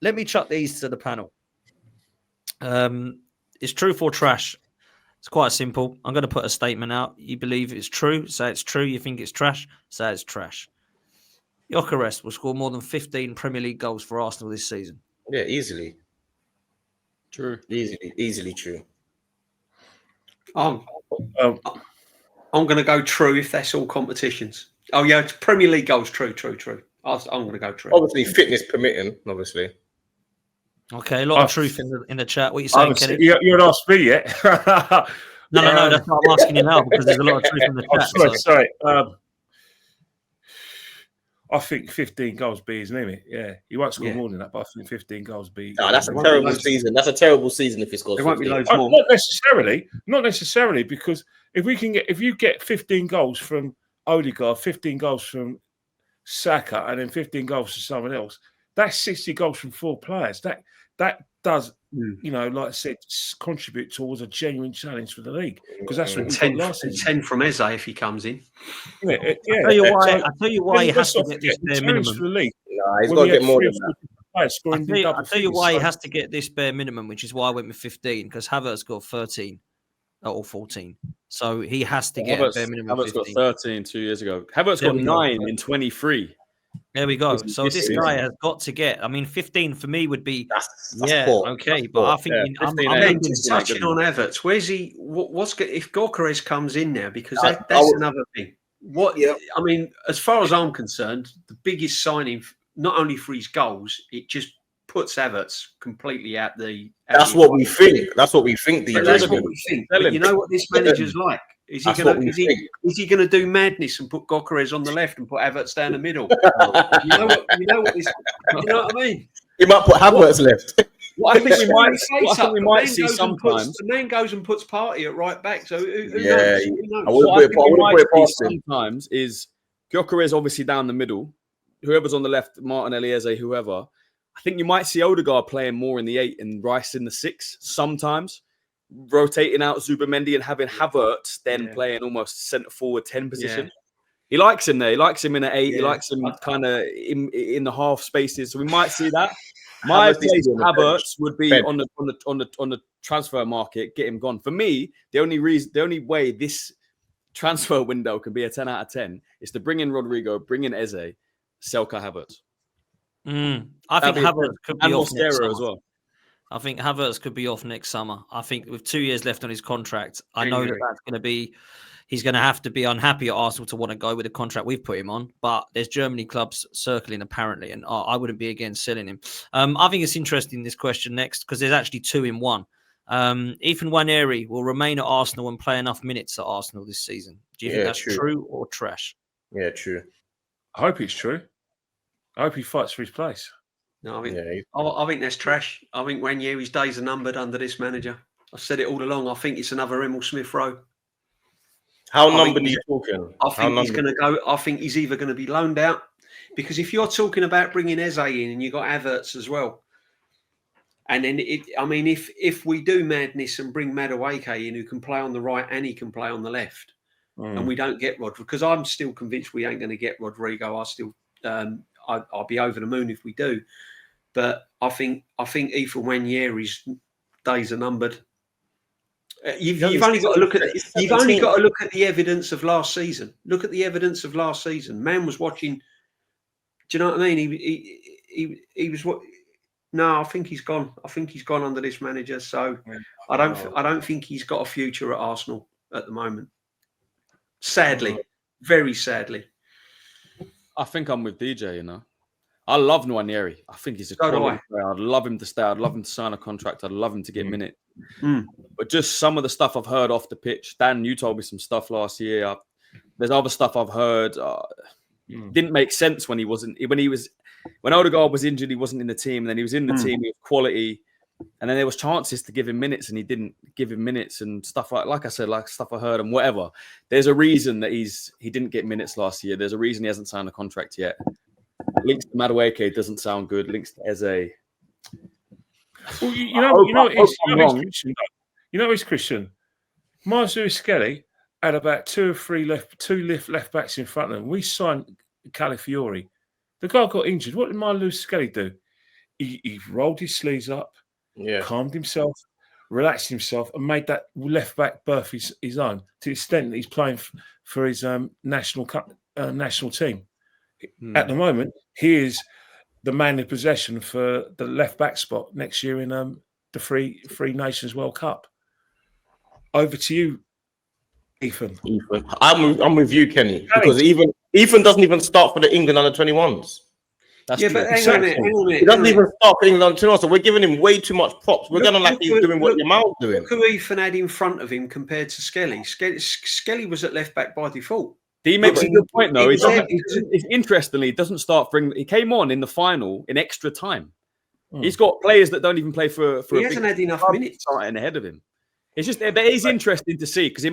let me chuck these to the panel. It's truth or trash. It's quite simple. I'm going to put a statement out. You believe it's true, say it's true. You think it's trash, say it's trash. Gyokeres will score more than 15 Premier League goals for Arsenal this season. Yeah, easily. True. Easily true. I'm going to go true if that's all competitions. Oh, yeah, Premier League goals, true. I'm going to go true. Obviously, fitness permitting, obviously. Okay, a lot of truth in the chat. What are you saying, Kenny? You haven't asked me yet. No, that's what I'm asking you now because there's a lot of truth in the chat. Sorry. I think 15 goals be his limit. Yeah, he won't score more than that, but I think 15 goals be. No, that's a terrible season. That's a terrible season if he scores. There won't be loads more. Not necessarily, because if you get 15 goals from Odegaard, 15 goals from Saka, and then 15 goals from someone else, that's 60 goals from 4 players. That does, like I said, contribute towards a genuine challenge for the league, because that's what we got last season. 10 from Eze if he comes in. Yeah. I'll tell you why he has to get this bare minimum. For the league. No, he's got to get more than that. I'll tell you why he has to get this bare minimum, which is why I went with 15, because Havertz got 13 or 14. So he has to get a bare minimum. Havertz got 13 2 years ago. Havertz got 9 in 23. There we go. So this guy has got to get. 15 for me would be. That's poor. Okay, but I think I'm touching on Havertz. Where's he? What's if Gyokeres comes in now? Because that's another thing. As far as I'm concerned, the biggest signing, not only for his goals, it just puts Havertz completely out the. That's what we think. That's what we think. That's what we think. But you know what this manager's like. Is he going to do madness and put Gyokeres on the left and put Havertz down the middle? You know what I mean? He might put Havertz left. What I think we might see sometimes. The man goes and puts Partey at right back. So who knows? I wouldn't put it past him. Sometimes is Gyokeres obviously down the middle. Whoever's on the left, Martinelli, Eze, whoever. I think you might see Odegaard playing more in the 8 and Rice in the 6 sometimes. Rotating out Zubamendi and having Havertz then playing almost centre forward 10 position. He likes him there. He likes him in an 8. He likes him kind of in the half spaces. So we might see that. My place Havertz would be on the transfer market, get him gone. For me, the only way this transfer window can be a 10 out of 10 is to bring in Rodrigo, bring in Eze, sell Kai Havertz. I think Havertz could be off next summer as well. I think Havertz could be off next summer. I think with 2 years left on his contract, I know that's going to be. He's going to have to be unhappy at Arsenal to want to go with the contract we've put him on. But there's Germany clubs circling apparently, and I wouldn't be against selling him. I think it's interesting this question next because there's actually 2 in 1. Ethan Nwaneri will remain at Arsenal and play enough minutes at Arsenal this season. Do you think that's true or trash? Yeah, true. I hope it's true. I hope he fights for his place. No, I think that's trash. I think Nwaneri's days are numbered under this manager. I've said it all along. I think it's another Emil Smith Rowe. How numbered are you talking? I think he's going to go. I think he's either going to be loaned out because if you're talking about bringing Eze in and you've got Havertz as well, and then if we do madness and bring Madueke in who can play on the right and he can play on the left, and we don't get Rodrigo, because I'm still convinced we ain't going to get Rodrigo. I'll be over the moon if we do. But I think Ethan Nwaneri's days are numbered. You've only got to look at the evidence of last season. Look at the evidence of last season. Man was watching. Do you know what I mean? He was what? No, I think he's gone. I think he's gone under this manager. So I don't think he's got a future at Arsenal at the moment. Sadly, very sadly. I think I'm with DJ. You know. I love Nwaneri. I think he's a quality player. I'd love him to stay. I'd love him to sign a contract. I'd love him to get minutes. But just some of the stuff I've heard off the pitch. Dan, you told me some stuff last year. There's other stuff I've heard. Didn't make sense when Odegaard was injured. He wasn't in the team. And then he was in the team. He was quality. And then there was chances to give him minutes, and he didn't give him minutes and stuff like I said, like stuff I heard and whatever. There's a reason that he didn't get minutes last year. There's a reason he hasn't signed a contract yet. Links to Madueke doesn't sound good. Links to Eze. Well, it's Christian. Madueke had about 2 or 3 left backs in front of him. We signed Calafiori. The guy got injured. What did Madueke do? he rolled his sleeves up, Yeah. calmed himself, relaxed himself, and made that left back berth his own to the extent that he's playing for his national team. At the moment, he is the man in possession for the left back spot next year in the Three Nations World Cup. Over to you, Ethan. I'm with you, Kenny, because Ethan doesn't even start for the England under-21s. That's yeah, true. but hang on a minute. He doesn't even start for England under-21s, so we're giving him way too much props. We're going to like he's doing what Yamal's doing. Look who Ethan had in front of him compared to Skelly. Skelly was at left back by default. He makes a good point, though. Interestingly, he doesn't start for England. He came on in the final in extra time. He's got players that don't even play for he hasn't had enough minutes starting ahead of him. It's just, but it is interesting to see because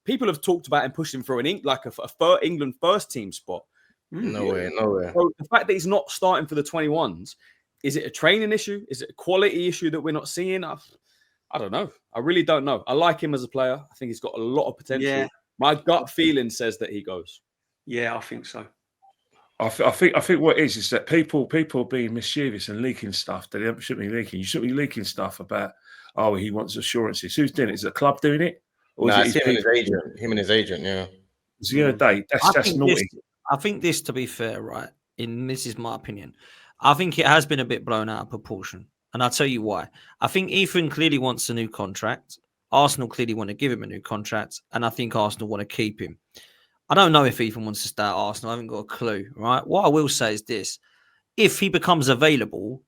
people have talked about him pushing for a England first team spot. No way. So the fact that he's not starting for the 21s, is it a training issue? Is it a quality issue that we're not seeing? I don't know. I really don't know. I like him as a player. I think he's got a lot of potential. Yeah. My gut feeling says that he goes. Yeah, I think so. I think what it is that people are being mischievous and leaking stuff that they shouldn't be leaking. You shouldn't be leaking stuff about, he wants assurances. Who's doing it? Is it the club doing it? Or is it him and his agent. Him and his agent, yeah. It's the other day. That's naughty. I think this, to be fair, right, and this is my opinion, I think it has been a bit blown out of proportion. And I'll tell you why. I think Ethan clearly wants a new contract. Arsenal clearly want to give him a new contract. And I think Arsenal want to keep him. I don't know if Ethan wants to stay at Arsenal. I haven't got a clue, right? What I will say is this. If he becomes available,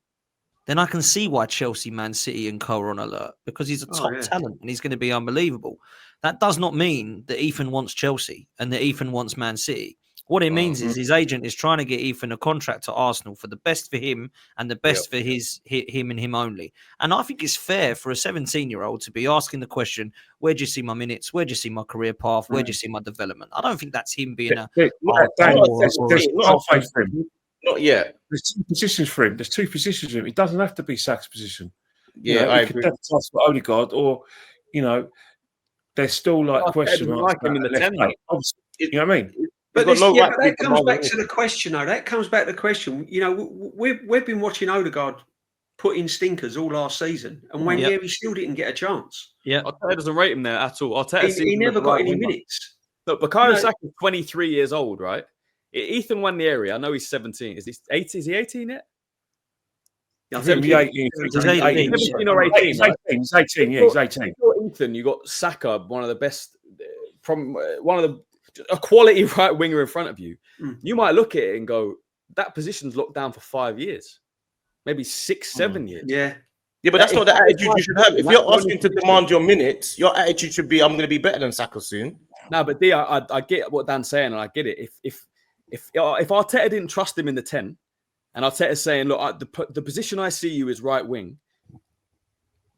then I can see why Chelsea, Man City and co are on alert because he's a top talent and he's going to be unbelievable. That does not mean that Ethan wants Chelsea and that Ethan wants Man City. What it means is his agent is trying to get Ethan a contract to Arsenal for the best for him and the best for him and him only. And I think it's fair for a 17-year-old to be asking the question, where do you see my minutes? Where do you see my career path? Where do you see my development? I don't think that's him being not yet. There's two positions for him. There's two positions for him. It doesn't have to be Saka's position. Yeah, I agree. Could advertise for Odegaard or, there's still question marks. Like him in the 10. You know what I mean? But that comes back to the question, though. That comes back to the question. We've been watching Odegaard put in stinkers all last season, and when he still didn't get a chance. Yeah, Arteta doesn't rate him there at all. He never got any minutes. Look, Bukayo Saka is 23 years old, right? Ethan Nwaneri. I know he's 17. Is he 18? Is he 18 yet? I think he's 18. He's 18. He's 18. Yeah, he's 18. Ethan, you got Saka, one of the best a quality right winger in front of you. You might look at it and go, that position's locked down for 5 years, maybe 6, 7 years. Yeah, but that's not the attitude you should have. If you're asking to demand your minutes, your attitude should be, I'm going to be better than Saka soon. No, but D, I get what Dan's saying, and I get it. If Arteta didn't trust him in the 10, and Arteta's saying, look, the position I see you is right wing,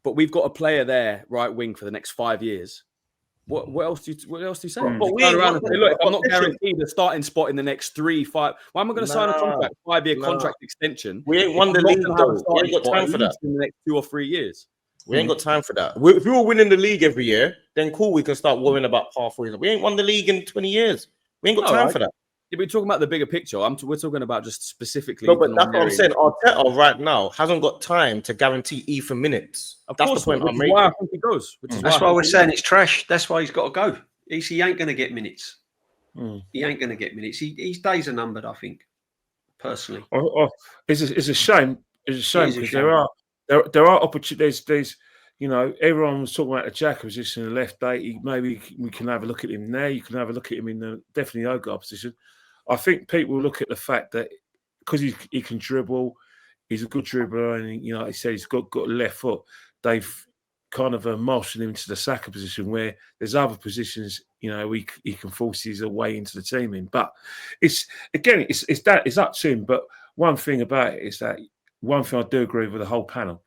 but we've got a player there, right wing, for the next 5 years. What else do you say? But we turn around and say, look, I'm not guaranteed a starting spot in the next 3, 5. Why am I going to sign a contract, 5-year contract extension? We ain't won the league, though. We ain't got time for that in the next 2 or 3 years. We ain't got time for that. If we were winning the league every year, then cool, we can start worrying about pathways. We ain't won the league in 20 years. We ain't got time for that. Yeah, we're talking about the bigger picture. We're talking about just specifically. No, but that's what I'm saying. Arteta right now hasn't got time to guarantee Ethan minutes. That's the point I'm making. Why I think he goes. That's why we're saying it's trash. That's why he's got to go. He ain't going to get minutes. He ain't going to get minutes. His days are numbered, I think, personally. It's a shame. It's a shame because there are opportunities. There's everyone was talking about the Xhaka position in the left eight. Maybe we can have a look at him there. You can have a look at him in the definitely Odegaard position. I think people look at the fact that because he can dribble, he's a good dribbler, and he said he's got a left foot. They've kind of marshaled him into the Saka position where there's other positions, he can force his way into the team in. But it's up to him. But one thing about it is that one thing I do agree with the whole panel.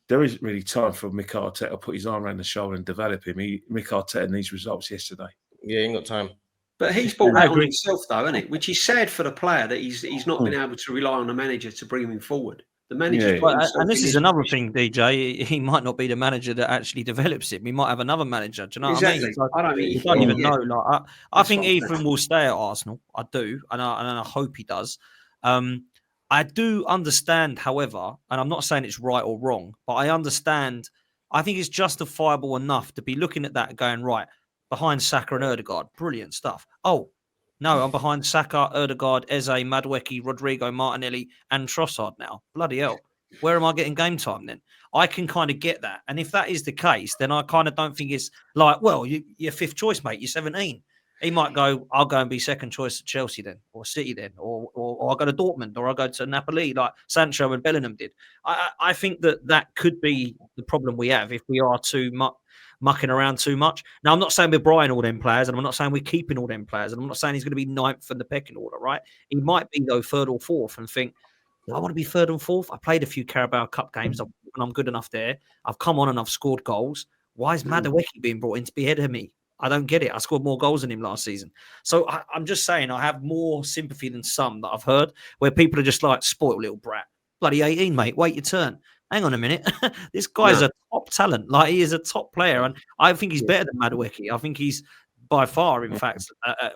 There isn't really time for Mikel Arteta to put his arm around the shoulder and develop him. Mikel Arteta needs results yesterday. Yeah, he ain't got time. But he's brought that on himself, though, isn't it? Which is sad for the player that he's not been able to rely on the manager to bring him forward. The manager, and this is another thing, DJ. He might not be the manager that actually develops him. We might have another manager. Do you know what I mean? I don't mean, you don't even know. Like, I think Ethan will stay at Arsenal. I do, and I hope he does. I do understand, however, and I'm not saying it's right or wrong, but I understand. I think it's justifiable enough to be looking at that and going, right, behind Saka and Ødegaard, brilliant stuff. Oh, no, I'm behind Saka, Ødegaard, Eze, Madueke, Rodrigo, Martinelli, and Trossard now. Bloody hell. Where am I getting game time then? I can kind of get that. And if that is the case, then I kind of don't think it's like, well, you're fifth choice, mate. You're 17. He might go, I'll go and be second choice at Chelsea then, or City then, or I'll go to Dortmund, or I'll go to Napoli like Sancho and Bellingham did. I think that could be the problem we have if we are too mucking around too much. Now, I'm not saying we're buying all them players, and I'm not saying we're keeping all them players, and I'm not saying he's going to be ninth in the pecking order, right? He might be, though, third or fourth and think, do I want to be third and fourth? I played a few Carabao Cup games, and I'm good enough there. I've come on and I've scored goals. Why is Madueke being brought in to be ahead of me? I don't get it. I scored more goals than him last season. So I'm just saying I have more sympathy than some that I've heard where people are just like, spoiled little brat. Bloody 18, mate. Wait your turn. Hang on a minute. This guy's a top talent. Like, he is a top player. And I think he's better than Madueke. I think he's by far, in fact,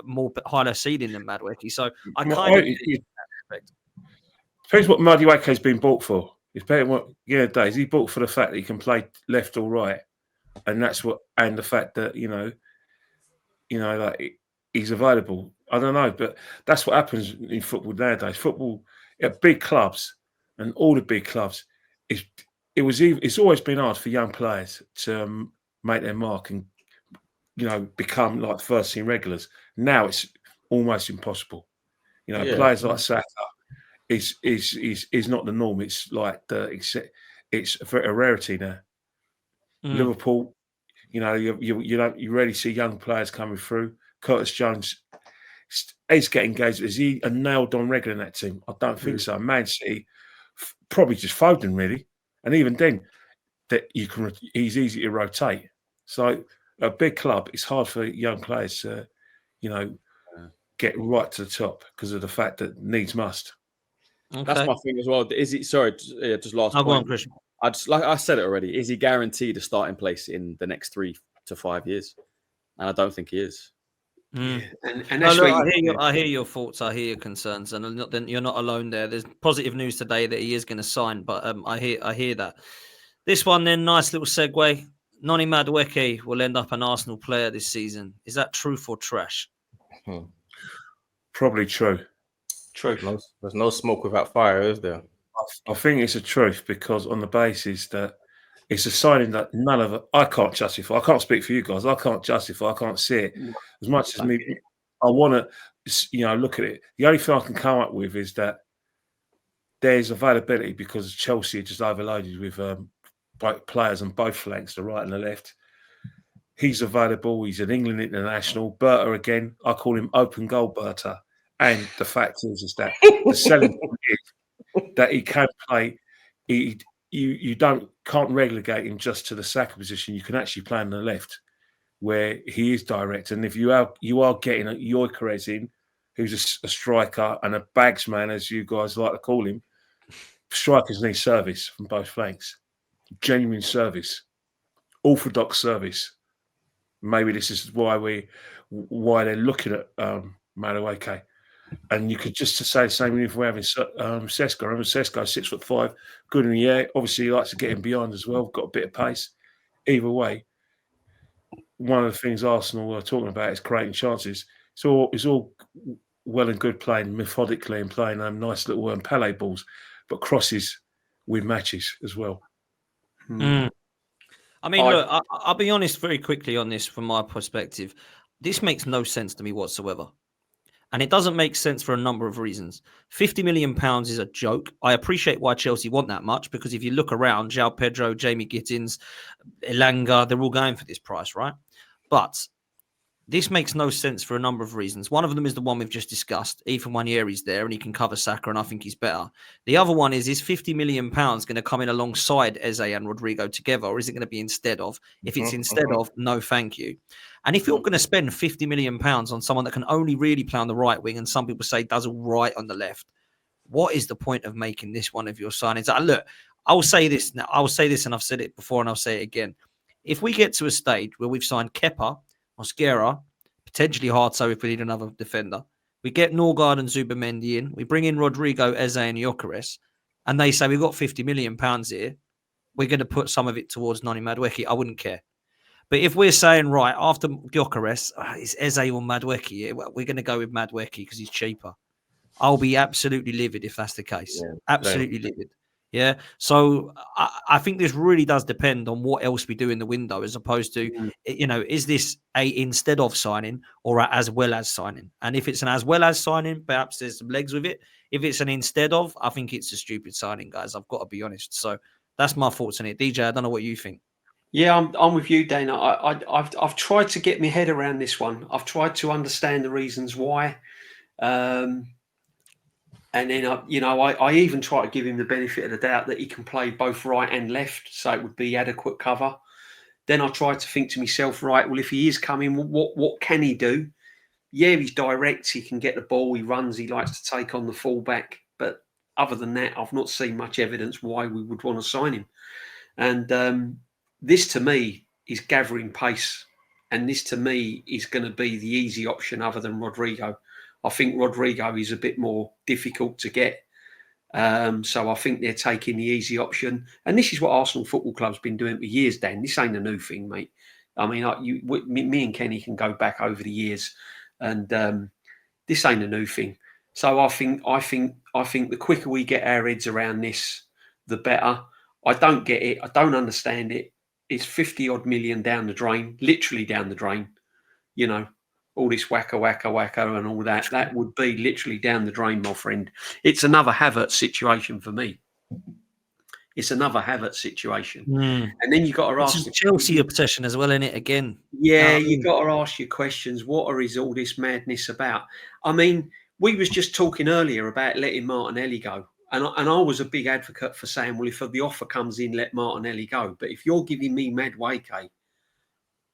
more higher seeding than Madueke. So I kind of depends what Madueke has been bought for. It's better what days. He bought for the fact that he can play left or right. And that's what, and the fact that, like he's available. I don't know, but that's what happens in football nowadays. Football at big clubs and all the big clubs, it's always been hard for young players to make their mark and become like first team regulars. Now it's almost impossible. Players like Saka is not the norm. It's like it's a rarity now. Liverpool, you rarely see young players coming through. Curtis Jones is getting engaged. Is he a nailed-on regular in that team? I don't think so. Man City, probably just Foden, really. And even then, he's easy to rotate. So a big club, it's hard for young players to, get right to the top because of the fact that needs must. Okay. That's my thing as well. Is it? Sorry, just last point. Go on, Christian. Like I said it already. Is he guaranteed a starting place in the next 3 to 5 years? And I don't think he is. And that's I hear your thoughts. I hear your concerns, and then you're not alone there. There's positive news today that he is going to sign, but I hear that. This one, then, nice little segue. Noni Madueke will end up an Arsenal player this season. Is that truth or trash? Probably true. Truth. There's no smoke without fire, is there? I think it's a truth because on the basis that it's a signing that none of it, I can't justify. I can't speak for you guys. I can't justify. I can't see it as much as me. I want to, look at it. The only thing I can come up with is that there's availability because Chelsea are just overloaded with players on both flanks, the right and the left. He's available. He's an England international. Berta again. I call him open goal Berta. And the fact is that the selling point is that he can play. You can't relegate him just to the Saka position. You can actually play on the left, where he is direct. And if you are getting a Gyokeres in, who's a striker and a bagsman, as you guys like to call him, strikers need service from both flanks, genuine service, orthodox service. Maybe this is why they're looking at Madueke. And you could just say the same if we're having Sesko. Remember, Sesko, 6'5", good in the air. Obviously, he likes to get in beyond as well. Got a bit of pace. Either way, one of the things Arsenal are talking about is creating chances. It's all well and good playing methodically and playing nice little Pele balls, but crosses win matches as well. I mean, look, I'll be honest very quickly on this from my perspective. This makes no sense to me whatsoever. And it doesn't make sense for a number of reasons. £50 million is a joke. I appreciate why Chelsea want that much, because if you look around, João Pedro, Jamie Gittins, Elanga, they're all going for this price, right? But this makes no sense for a number of reasons. One of them is the one we've just discussed. Ethan Nwaneri's there and he can cover Saka, and I think he's better. The other one is £50 million going to come in alongside Eze and Rodrigo together, or is it going to be instead of? If it's instead of, no thank you. And if you're going to spend £50 million on someone that can only really play on the right wing, and some people say does all right on the left, what is the point of making this one of your signings? Look, I'll say this now. I'll say this, and I've said it before, and I'll say it again. If we get to a stage where we've signed Kepa, Mosquera, potentially Harto if we need another defender, We get Norgard and Zubimendi in. We bring in Rodrigo, Eze, and Gyokeres, and they say we've got £50 million here. We're going to put some of it towards Noni Madueke. I wouldn't care. But if we're saying, right, after Gyokeres, it's Eze or Madueke, yeah, well, we're going to go with Madueke because he's cheaper. I'll be absolutely livid if that's the case. Yeah, Absolutely livid. Yeah. So I think this really does depend on what else we do in the window, as opposed to, is this a instead of signing or a as well as signing? And if it's an as well as signing, perhaps there's some legs with it. If it's an instead of, I think it's a stupid signing, guys. I've got to be honest. So that's my thoughts on it. DJ, I don't know what you think. Yeah, I'm with you, Dana. I've tried to get my head around this one. I've tried to understand the reasons why. And then, I even try to give him the benefit of the doubt that he can play both right and left, so it would be adequate cover. Then I try to think to myself, right, well, if he is coming, what can he do? Yeah, he's direct. He can get the ball. He runs. He likes to take on the fullback. But other than that, I've not seen much evidence why we would want to sign him. And this, to me, is gathering pace. And this, to me, is going to be the easy option other than Rodrigo. I think Rodrigo is a bit more difficult to get. So I think they're taking the easy option. And this is what Arsenal Football Club's been doing for years, Dan. This ain't a new thing, mate. I mean, me and Kenny can go back over the years, and this ain't a new thing. So I think the quicker we get our heads around this, the better. I don't get it. I don't understand it. It's 50 odd million down the drain, literally down the drain. All this wacka and all that. That would be literally down the drain, my friend. It's another Havertz situation for me. It's another Havertz situation. And then you've got to ask... Chelsea obsession as well, in it again. Yeah, you've got to ask your questions. What is all this madness about? I mean, we was just talking earlier about letting Martinelli go. And I was a big advocate for saying, well, if the offer comes in, let Martinelli go. But if you're giving me Madueke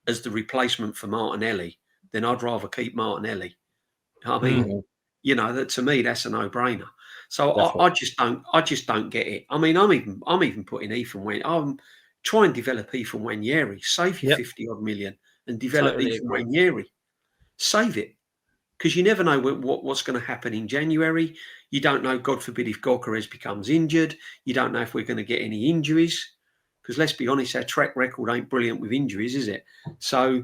as the replacement for Martinelli, then I'd rather keep Martinelli. I mean, to me, that's a no-brainer. So I just don't get it. I mean, I'm even putting Ethan Nwaneri. I'm trying to develop Ethan Nwaneri. Save your 50 odd million and develop Ethan Nwaneri. Save it, because you never know what's going to happen in January. You don't know, God forbid, if Gyokeres becomes injured. You don't know if we're going to get any injuries. Because let's be honest, our track record ain't brilliant with injuries, is it? So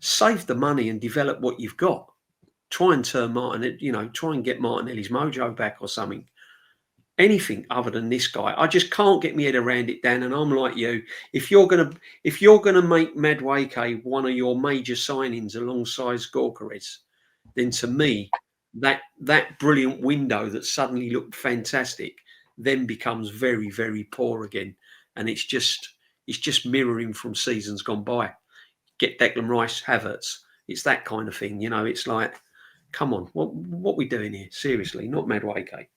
save the money and develop what you've got. Try and turn try and get Martinelli's mojo back or something. Anything other than this guy. I just can't get my head around it, Dan. And I'm like you. If you're gonna make Madueke one of your major signings alongside Gyokeres, then to me, that brilliant window that suddenly looked fantastic then becomes very, very poor again. And it's just mirroring from seasons gone by. Get Declan Rice, Havertz. It's that kind of thing, It's like, come on, what are we doing here? Seriously, not Madueke.